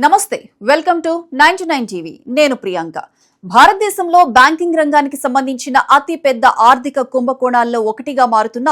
నమస్తే welcome to 99 TV నేను ప్రియాంక భారతదేశంలో బ్యాంకింగ్ రంగానికి సంబంధించిన అతి పెద్ద ఆర్థిక కుంభకోణాల్లో ఒకటిగా మారుతున్న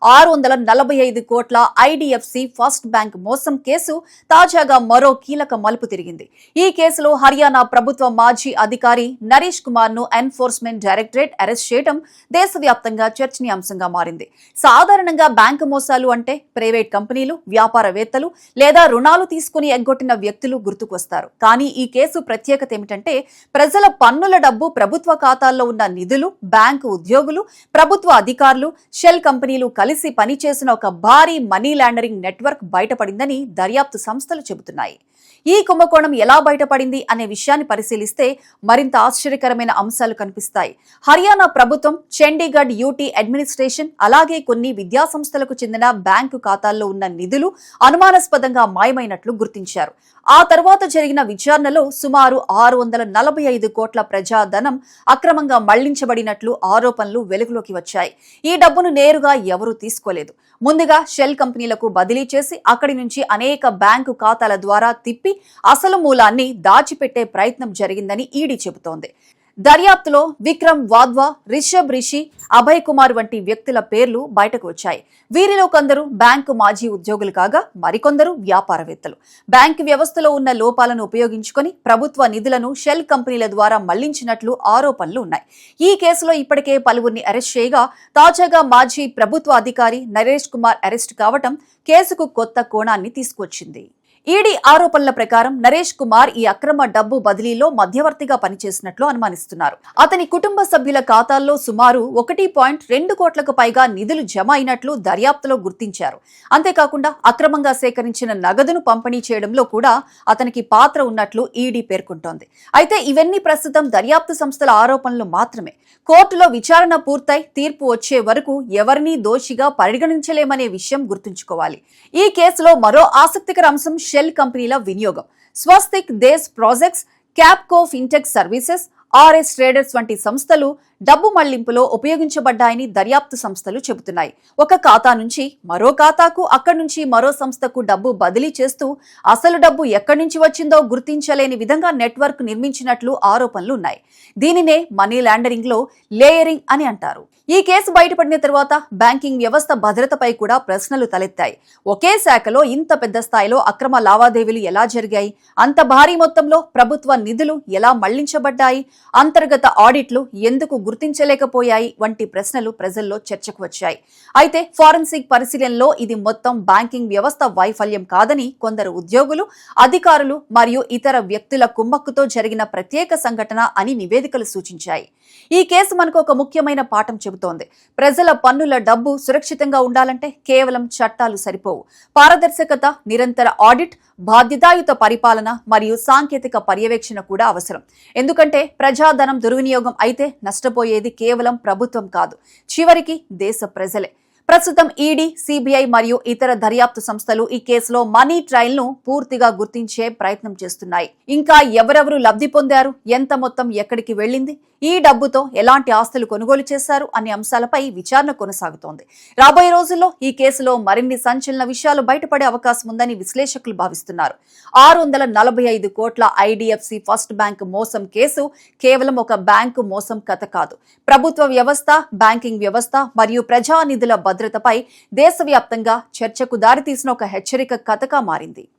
645 కోట్ల ఐడిఎఫ్సి ఫస్ట్ బ్యాంక్ మోసం కేసు తాజాగా మరో కీలక మలుపు తిరిగింది. ఈ కేసులో హర్యానా ప్రభుత్వ మాజీ అధికారి నరేష్ కుమార్ ను ఎన్ఫోర్స్మెంట్ డైరెక్టరేట్ అరెస్ట్ చేయడం దేశవ్యాప్తంగా చర్చనీయాంశంగా మారింది. సాధారణంగా బ్యాంకు మోసాలు అంటే ప్రైవేట్ కంపెనీలు, వ్యాపారవేత్తలు లేదా రుణాలు తీసుకుని ఎగ్గొట్టిన వ్యక్తులు గుర్తుకొస్తారు. కానీ ఈ కేసు ప్రత్యేకత ఏమిటంటే ప్రజల పన్నుల డబ్బు ప్రభుత్వ ఖాతాల్లో ఉన్న నిధులు, బ్యాంకు ఉద్యోగులు, ప్రభుత్వ అధికారులు, షెల్ కంపెనీలు కలిసి పనిచేసిన ఒక భారీ మనీ లాండరింగ్ నెట్వర్క్ బయటపడిందని దర్యాప్తు సంస్థలు చెబుతున్నాయి. ఈ కుంభకోణం ఎలా బయటపడింది అనే విషయాన్ని పరిశీలిస్తే మరింత ఆశ్చర్యకరమైన అంశాలు కనిపిస్తాయి. హర్యానా ప్రభుత్వం, చండీగఢ్ యూటీ అడ్మినిస్ట్రేషన్, అలాగే కొన్ని విద్యా సంస్థలకు చెందిన బ్యాంకు ఖాతాల్లో ఉన్న నిధులు అనుమానాస్పదంగా మాయమైనట్లు గుర్తించారు. ఆ తర్వాత జరిగిన విచారణలో సుమారు 645 కోట్ల ప్రజాధనం అక్రమంగా మళ్లించబడినట్లు ఆరోపణలు వెలుగులోకి వచ్చాయి. ఈ డబ్బును నేరుగా ఎవరూ తీసుకోలేదు. ముందుగా షెల్ కంపెనీలకు బదిలీ చేసి అక్కడి నుంచి అనేక బ్యాంకు ఖాతాల ద్వారా తిప్పి అసలు మూలాన్ని దాచిపెట్టే ప్రయత్నం జరిగిందని ఈడీ చెబుతోంది. దర్యాప్తులో విక్రమ్ వాద్వా, రిషబ్ రిషి, అభయ్ కుమార్ వంటి వ్యక్తుల పేర్లు బయటకు వచ్చాయి. వీరిలో కొందరు బ్యాంకు మాజీ ఉద్యోగులు కాగా మరికొందరు వ్యాపారవేత్తలు. బ్యాంకు వ్యవస్థలో ఉన్న లోపాలను ఉపయోగించుకొని ప్రభుత్వ నిధులను షెల్ కంపెనీల ద్వారా మళ్లించినట్లు ఆరోపణలు ఉన్నాయి. ఈ కేసులో ఇప్పటికే పలువురిని అరెస్ట్ చేయగా తాజాగా మాజీ ప్రభుత్వ అధికారి నరేష్ కుమార్ అరెస్ట్ కావటం కేసుకు కొత్త కోణాన్ని తీసుకొచ్చింది. ఈడీ ఆరోపణల ప్రకారం నరేష్ కుమార్ ఈ అక్రమ డబ్బు బదిలీలో మధ్యవర్తిగా పనిచేసినట్లు అనుమానిస్తున్నారు. అతని కుటుంబ సభ్యుల ఖాతాల్లో సుమారు 1.2 కోట్లకు పైగా నిధులు జమ అయినట్లు దర్యాప్తులో గుర్తించారు. అంతేకాకుండా అక్రమంగా సేకరించిన నగదును పంపిణీ చేయడంలో కూడా అతనికి పాత్ర ఉన్నట్లు ఈడీ పేర్కొంటోంది. అయితే ఇవన్నీ ప్రస్తుతం దర్యాప్తు సంస్థల ఆరోపణలు మాత్రమే. కోర్టులో విచారణ పూర్తయి తీర్పు వచ్చే వరకు ఎవరినీ దోషిగా పరిగణించలేమనే విషయం గుర్తుంచుకోవాలి. ఈ కేసులో మరో ఆసక్తికర అంశం షెల్ కంపెనీల వినియోగం. Swastik Desh projects, Capco fintech services, RS traders వంటి సంస్థలు డబ్బు మళ్లింపులో ఉపయోగించబడ్డాయని దర్యాప్తు సంస్థలు చెబుతున్నాయి. ఒక ఖాతా నుంచి మరో ఖాతాకు, అక్కడి నుంచి మరో సంస్థకు డబ్బు బదిలీ చేస్తూ అసలు డబ్బు ఎక్కడి నుంచి వచ్చిందో గుర్తించలేని విధంగా నెట్వర్క్ నిర్మించినట్లు ఆరోపణలు ఉన్నాయి. దీనినే మనీ లాండరింగ్ లో లేయరింగ్ అని అంటారు. ఈ కేసు బయటపడిన తర్వాత బ్యాంకింగ్ వ్యవస్థ భద్రతపై కూడా ప్రశ్నలు తలెత్తాయి. ఒకే శాఖలో ఇంత పెద్ద స్థాయిలో అక్రమ లావాదేవీలు ఎలా జరిగాయి? అంత భారీ మొత్తంలో ప్రభుత్వ నిధులు ఎలా మళ్లించబడ్డాయి? అంతర్గత ఆడిట్లు ఎందుకు గుర్తించలేకపోయాయి? వంటి ప్రశ్నలు ప్రజల్లో చర్చకు వచ్చాయి. అయితే ఫారెన్సిక్ పరిశీలనలో ఇది మొత్తం బ్యాంకింగ్ వ్యవస్థ వైఫల్యం కాదని కొందరు ఉద్యోగులు, అధికారులు మరియు ఇతర వ్యక్తుల కుమ్మక్కుతో జరిగిన ప్రత్యేక సంఘటన అని నివేదికలు సూచించాయి. ఈ కేసు మనకు ఒక ముఖ్యమైన పాఠం చెబుతోంది. ప్రజల పన్నుల డబ్బు సురక్షితంగా ఉండాలంటే కేవలం చట్టాలు సరిపోవు. పారదర్శకత, నిరంతర ఆడిట్, బాధ్యతాయుత పరిపాలన మరియు సాంకేతిక పర్యవేక్షణ కూడా అవసరం. ఎందుకంటే ప్రజాధనం దుర్వినియోగం అయితే నష్టపోయేది కేవలం ప్రభుత్వం కాదు, చివరికి దేశ ప్రజలే. ప్రస్తుతం ఈడీ, సిబిఐ మరియు ఇతర దర్యాప్తు సంస్థలు ఈ కేసులో మనీ ట్రయల్ ను పూర్తిగా గుర్తించే ప్రయత్నం చేస్తున్నాయి. ఇంకా ఎవరెవరు లబ్ధి పొందారు, ఎంత మొత్తం ఎక్కడికి వెళ్లింది, ఈ డబ్బుతో ఎలాంటి ఆస్తులు కొనుగోలు చేశారు అనే అంశాలపై విచారణ కొనసాగుతోంది. రాబోయే రోజుల్లో ఈ కేసులో మరిన్ని సంచలన విషయాలు బయటపడే అవకాశం ఉందని విశ్లేషకులు భావిస్తున్నారు. 645 కోట్ల ఐడిఎఫ్సి ఫస్ట్ బ్యాంక్ మోసం కేసు కేవలం ఒక బ్యాంకు మోసం కథ కాదు. ప్రభుత్వ వ్యవస్థ, బ్యాంకింగ్ వ్యవస్థ మరియు ప్రజానిధుల భద్రతపై దేశవ్యాప్తంగా చర్చకు దారితీసిన ఒక హెచ్చరిక కథగా మారింది.